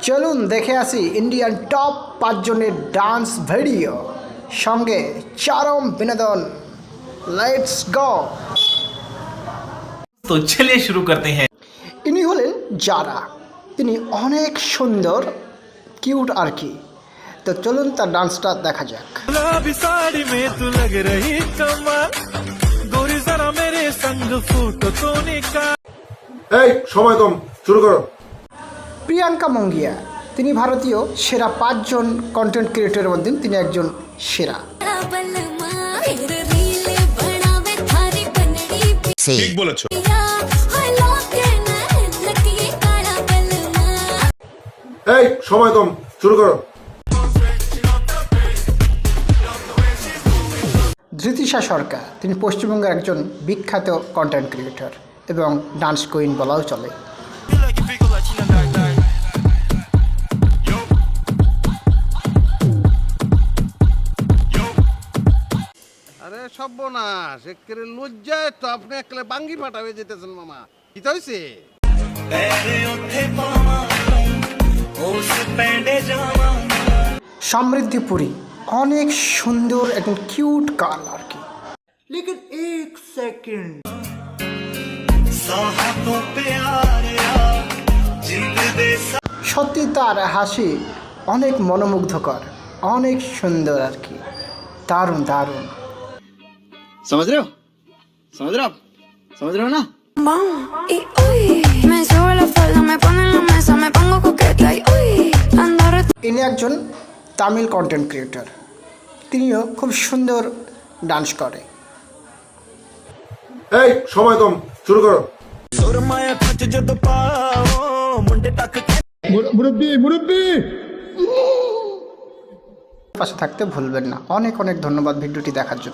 চলুন দেখে আসি ইন্ডিয়ান টপ 5 জনের ডান্স ভিডিও সঙ্গে চরম বিনোদন। Let's go. तो चलिए शुरू करते हैं। ইনি হলেন যারা, তিনি অনেক সুন্দর কিউট আর কি। তো চলুন তার ডান্সটা দেখা যাক। गुलाबी साड़ी में तू लग रही कमाल, गोरी जरा मेरे संग फोटो तो निकाल। এই সময় কম, শুরু করো। প্রিয়াঙ্কা মঙ্গিয়া, তিনি ভারতীয় সেরা 5 জন কন্টেন্ট ক্রিয়েটরের মধ্যে তিনি একজন সেরা। ঠিক বলেছো। এই সময় কম, শুরু করো। ধৃতিশা সরকার, তিনি পশ্চিমবঙ্গের একজন বিখ্যাত কন্টেন্ট ক্রিয়েটর এবং ডান্স কুইন বলাও চলে। আরে সর্বনাশ, একেবারে লজ্জায় তো আপনি একলে বাঙ্গি ফাটাবে যেতেছেন মামা। কি তো হইছে? সমৃদ্ধি পুরী, অনেক সুন্দর একদম কিউট গার্ল আর কি। সত্যি তার হাসি অনেক মনোমুগ্ধকর, অনেক সুন্দর আর কি। দারুণ দারুণ। समझ रहे हो? समझ रहे हो आप? समझ रहे हो ना? Y uy, me sube la falda, me pone en la mesa, me pongo coqueta y uy, ando ইনি একজন তামিল কন্টেন্ট ক্রিয়েটর, তিনিও খুব সুন্দর ডান্স করে। এই সময় কম, শুরু করো। পাশে থাকতে ভুলবেন না। অনেক অনেক ধন্যবাদ ভিডিওটি দেখার জন্য।